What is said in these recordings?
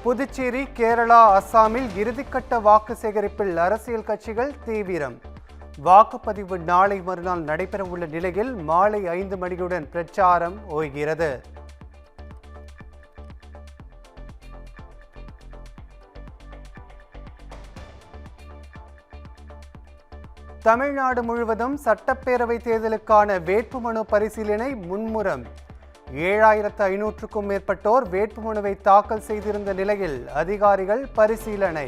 புதுச்சேரி, கேரளா, அஸ்ஸாமில் இறுதிக்கட்ட வாக்கு சேகரிப்பில் அரசியல் கட்சிகள் தீவிரம். வாக்குப்பதிவு நாளை மறுநாள் நடைபெறவுள்ள நிலையில் மாலை 5 மணியுடன் பிரச்சாரம் ஓய்கிறது. தமிழ்நாடு முழுவதும் சட்டப்பேரவை தேர்தலுக்கான வேட்புமனு பரிசீலனை மும்முரம். 7500க்கும் மேற்பட்டோர் வேட்புமனுவை தாக்கல் செய்திருந்த நிலையில் அதிகாரிகள் பரிசீலனை.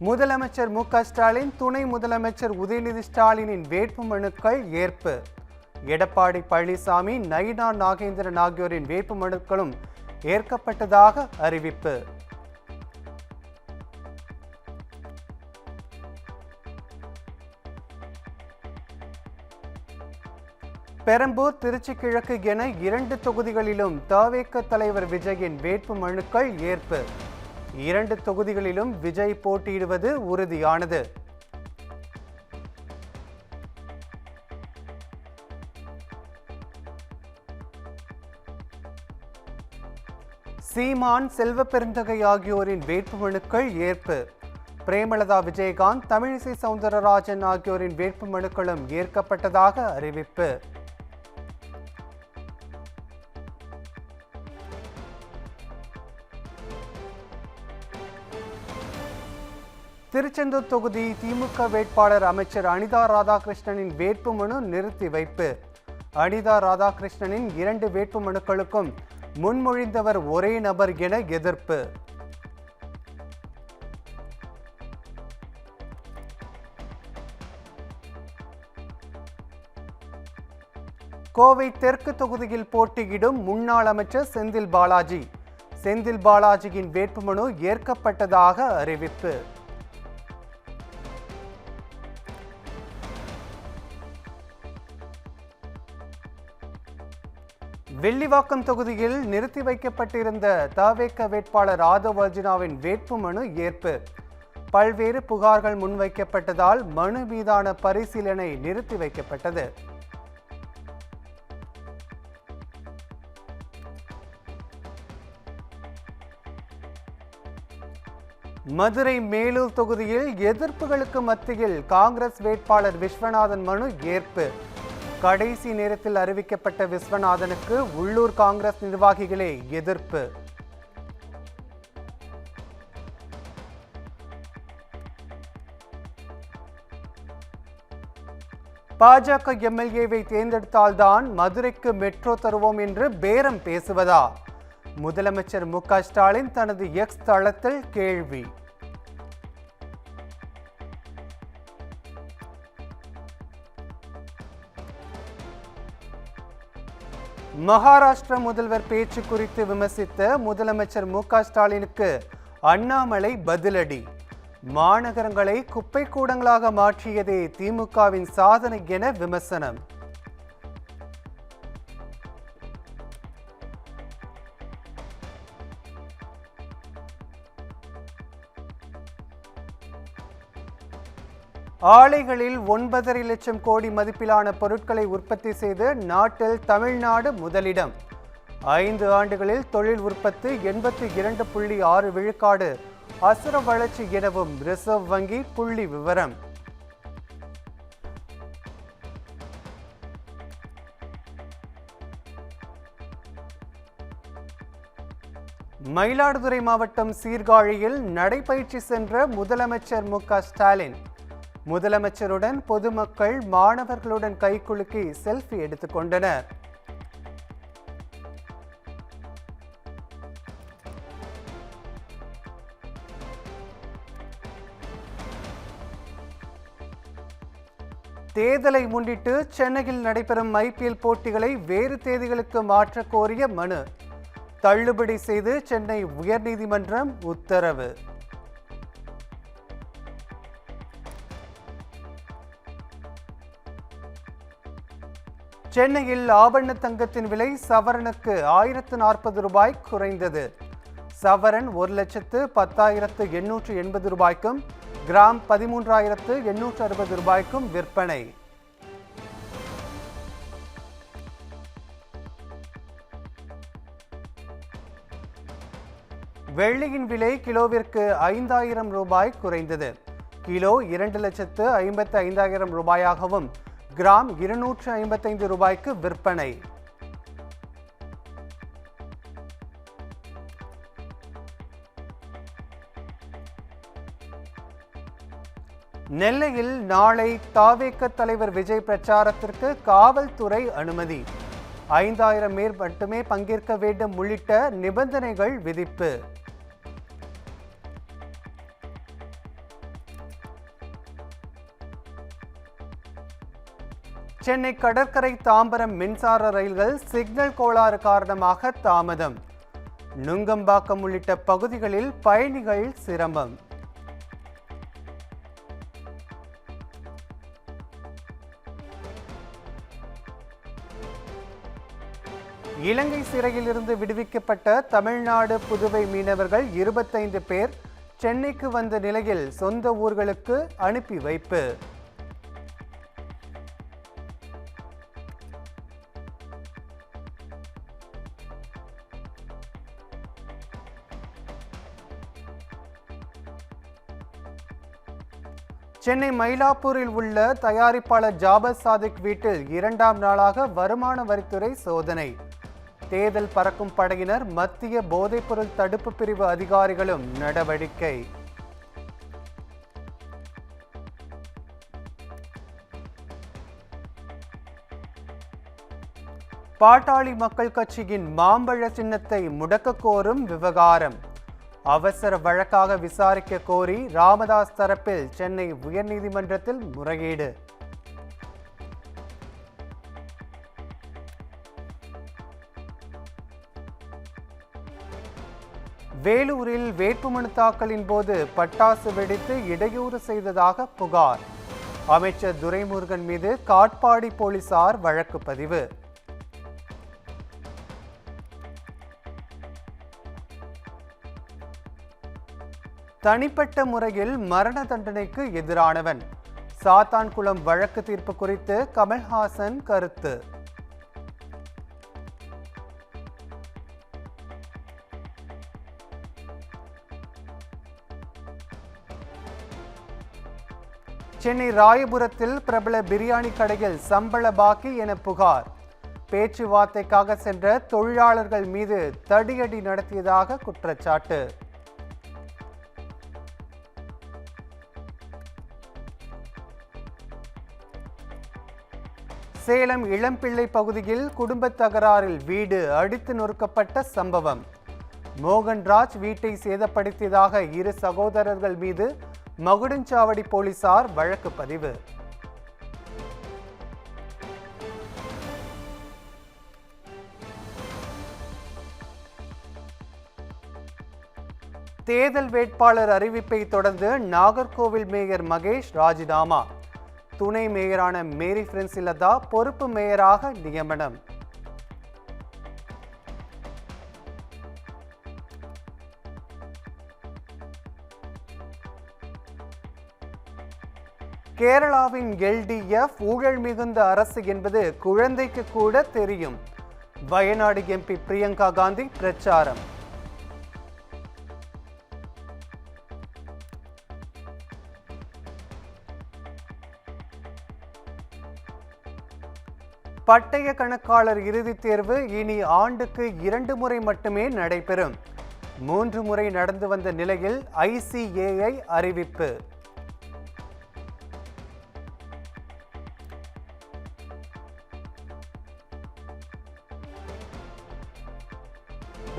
முதலமைச்சர் மு.க. ஸ்டாலின், துணை முதலமைச்சர் உதயநிதி ஸ்டாலினின் வேட்புமனுக்கள் ஏற்பு. எடப்பாடி பழனிசாமி, நயினா நாகேந்திரன் ஆகியோரின் வேட்புமனுக்களும் ஏற்கப்பட்டதாக அறிவிப்பு. பெரம்பூர், திருச்சி கிழக்கு என 2 தொகுதிகளிலும் தவேக தலைவர் விஜயின் வேட்புமனுக்கள் ஏற்பு. 2 தொகுதிகளிலும் விஜய் போட்டியிடுவது உறுதியானது. சீமான், செல்வ பெருந்தகை ஆகியோரின் வேட்புமனுக்கள் ஏற்பு. பிரேமலதா விஜயகாந்த், தமிழிசை சவுந்தரராஜன் ஆகியோரின் வேட்புமனுக்களும் ஏற்கப்பட்டதாக அறிவிப்பு. திருச்செந்தூர் தொகுதி திமுக வேட்பாளர் அமைச்சர் அனிதா ராதாகிருஷ்ணனின் வேட்புமனு நிறுத்தி வைப்பு. அனிதா ராதாகிருஷ்ணனின் 2 வேட்புமனுக்களுக்கும் முன்மொழிந்தவர் ஒரே நபர் என எதிர்ப்பு. கோவை தெற்கு தொகுதியில் போட்டியிடும் முன்னாள் அமைச்சர் செந்தில் பாலாஜி. செந்தில் பாலாஜியின் வேட்புமனு ஏற்கப்பட்டதாக அறிவிப்பு. வெள்ளிவாக்கம் தொகுதியில் நிறுத்தி வைக்கப்பட்டிருந்த தவேக வேட்பாளர் ஆதவ் அர்ஜுனாவின் வேட்புமனு ஏற்பு. பல்வேறு புகார்கள் முன்வைக்கப்பட்டதால் மனு மீதான பரிசீலனை நிறுத்தி வைக்கப்பட்டது. மதுரை மேலூர் தொகுதியில் எதிர்ப்புகளுக்கு மத்தியில் காங்கிரஸ் வேட்பாளர் விஸ்வநாதன் மனு ஏற்பு. கடைசி நேரத்தில் அறிவிக்கப்பட்ட விஸ்வநாதனுக்கு உள்ளூர் காங்கிரஸ் நிர்வாகிகளே எதிர்ப்பு. பாஜக எம்எல்ஏவை தேர்ந்தெடுத்தால்தான் மதுரைக்கு மெட்ரோ தருவோம் என்று பேரம் பேசுவதா? முதலமைச்சர் மு.க. ஸ்டாலின் தனது எக்ஸ் தளத்தில் கேள்வி. மகாராஷ்டிர முதல்வர் பேச்சு குறித்து விமர்சித்த முதலமைச்சர் மு.க. ஸ்டாலினுக்கு அண்ணாமலை பதிலடி. மாநகரங்களை குப்பை கூடங்களாக மாற்றியதே திமுகவின் சாதனை என விமர்சனம். ஆலைகளில் 9.5 லட்சம் கோடி மதிப்பிலான பொருட்களை உற்பத்தி செய்து நாட்டில் தமிழ்நாடு முதலிடம். 5 ஆண்டுகளில் தொழில் உற்பத்தி 82.6 விழுக்காடு அசுர வளர்ச்சி எனவும் ரிசர்வ் வங்கி புள்ளி விவரம். மயிலாடுதுறை மாவட்டம் சீர்காழியில் நடைபயிற்சி சென்ற முதலமைச்சர் மு.க. ஸ்டாலின். முதலமைச்சருடன் பொதுமக்கள் மாணவர்களுடன் கைகுலுக்கி செல்ஃபி எடுத்துக் கொண்டனர். தேர்தலை முன்னிட்டு சென்னையில் நடைபெறும் ஐபிஎல் போட்டிகளை வேறு தேதிகளுக்கு மாற்ற கோரிய மனு தள்ளுபடி செய்து சென்னை உயர்நீதிமன்றம் உத்தரவு. சென்னையில் ஆபரண தங்கத்தின் விலை சவரனுக்கு 1040 ரூபாய் குறைந்தது. சவரன் 1,10,880 ரூபாய்க்கும் கிராம் 13,860 ரூபாய்க்கும் விற்பனை. வெள்ளியின் விலை கிலோவிற்கு 5,000 ரூபாய் குறைந்தது. கிலோ 2,55,000 ரூபாயாகவும் கிராம் 255 ரூபாய்க்கு விற்பனை. நெல்லையில் நாளை தாவேக தலைவர் விஜய் பிரச்சாரத்திற்கு காவல்துறை அனுமதி. 5,000 பேர் மட்டுமே பங்கேற்க வேண்டும் உள்ளிட்ட நிபந்தனைகள் விதிப்பு. சென்னை கடற்கரை தாம்பரம் மின்சார ரயில்கள் சிக்னல் கோளாறு காரணமாக தாமதம். நுங்கம்பாக்கம் உள்ளிட்ட பகுதிகளில் பயணிகள் சிரமம். இலங்கை சிறையில் இருந்து விடுவிக்கப்பட்ட தமிழ்நாடு புதுவை மீனவர்கள் 25 பேர் சென்னைக்கு வந்த நிலையில் சொந்த ஊர்களுக்கு அனுப்பி வைப்பு. சென்னை மயிலாப்பூரில் உள்ள தயாரிப்பாளர் ஜாபர் சாதிக் வீட்டில் 2ஆம் நாளாக வருமான வரித்துறை சோதனை. தேர்தல் பறக்கும் படையினர், மத்திய போதைப்பொருள் தடுப்பு பிரிவு அதிகாரிகளும் நடவடிக்கை. பாட்டாளி மக்கள் கட்சியின் மாம்பழ சின்னத்தை முடக்க கோரும் விவகாரம். அவசர வழக்காக விசாரிக்க கோரி ராமதாஸ் தரப்பில் சென்னை உயர்நீதிமன்றத்தில் முறையீடு. வேலூரில் வேட்புமனு தாக்கலின் போது பட்டாசு வெடித்து இடையூறு செய்ததாக புகார். அமைச்சர் துரைமுருகன் மீது காட்பாடி போலீசார் வழக்கு பதிவு. தனிப்பட்ட முறையில் மரண தண்டனைக்கு எதிரானவன். சாத்தான்குளம் வழக்கு தீர்ப்பு குறித்து கமல்ஹாசன் கருத்து. சென்னை ராயபுரத்தில் பிரபல பிரியாணி கடையில் சம்பள பாக்கி என புகார். பேச்சுவார்த்தைக்காக சென்ற தொழிலாளர்கள் மீது தடியடி நடத்தியதாக குற்றச்சாட்டு. சேலம் இளம்பிள்ளை பகுதியில் குடும்ப தகராறில் வீடு அடித்து நொறுக்கப்பட்ட சம்பவம். மோகன்ராஜ் வீட்டை சேதப்படுத்தியதாக 2 சகோதரர்கள் மீது மகுடஞ்சாவடி போலீசார் வழக்கு பதிவு. தேர்தல் வேட்பாளர் அறிவிப்பை தொடர்ந்து நாகர்கோவில் மேயர் மகேஷ் ராஜினாமா. துணை மேயரான மேரி பிரின்சிலதா பொறுப்பு மேயராக நியமனம். கேரளாவின் LDF ஊழல் மிகுந்த அரசு என்பது குழந்தைக்கு கூட தெரியும். வயநாடு MP பிரியங்கா காந்தி பிரச்சாரம். பட்டய கணக்காளர் இறுதித் தேர்வு இனி ஆண்டுக்கு 2 முறை மட்டுமே நடைபெறும். 3 முறை நடந்து வந்த நிலையில் ICAI அறிவிப்பு.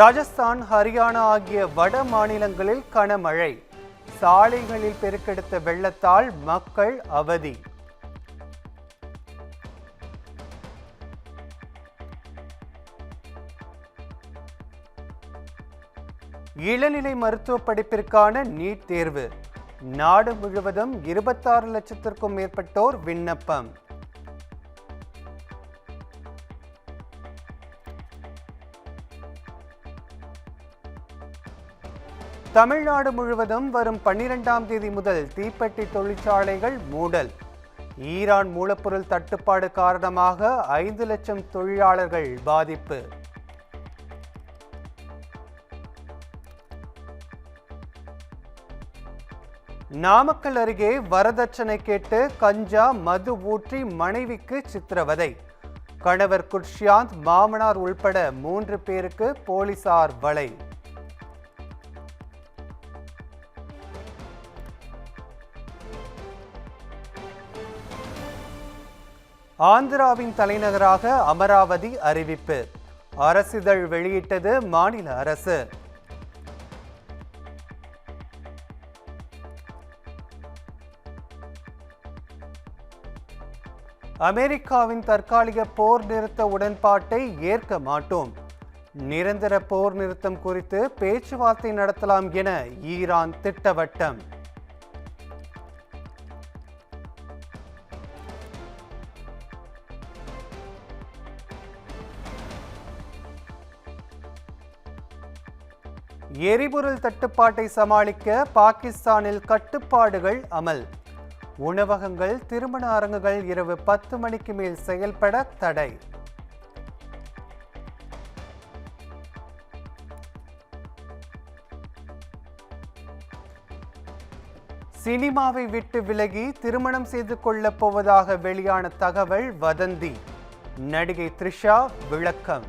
ராஜஸ்தான், ஹரியானா ஆகிய வட மாநிலங்களில் கனமழை. சாலைகளில் பெருக்கெடுத்த வெள்ளத்தால் மக்கள் அவதி. இளநிலை மருத்துவ படிப்பிற்கான நீட் தேர்வு. நாடு முழுவதும் 26 லட்சத்திற்கும் மேற்பட்டோர் விண்ணப்பம். தமிழ்நாடு முழுவதும் வரும் 12ஆம் தேதி முதல் தீப்பெட்டி தொழிற்சாலைகள் மூடல். ஈரான் மூலப்பொருள் தட்டுப்பாடு காரணமாக 5 லட்சம் தொழிலாளர்கள் பாதிப்பு. நாமக்கல் அருகே வரதட்சணை கேட்டு கஞ்சா மது ஊற்றி மனைவிக்கு சித்திரவதை. கணவர் குர்ஷியாந்த், மாமனார் உள்பட 3 பேருக்கு போலீசார் வலை. ஆந்திராவின் தலைநகராக அமராவதி அறிவிப்பு. அரசிதழ் வெளியிட்டது மாநில அரசு. அமெரிக்காவின் தற்காலிக போர் நிறுத்த உடன்பாட்டை ஏற்க மாட்டோம். நிரந்தர போர் நிறுத்தம் குறித்து பேச்சுவார்த்தை நடத்தலாம் என ஈரான் திட்டவட்டம். எரிபொருள் தட்டுப்பாட்டை சமாளிக்க பாகிஸ்தானில் கட்டுப்பாடுகள் அமல். உணவகங்கள், திருமண அரங்குகள் இரவு 10 மணிக்கு மேல் செயல்பட தடை. சினிமாவை விட்டு விலகி திருமணம் செய்து கொள்ளப் போவதாக வெளியான தகவல் வதந்தி. நடிகை த்ரிஷா விளக்கம்.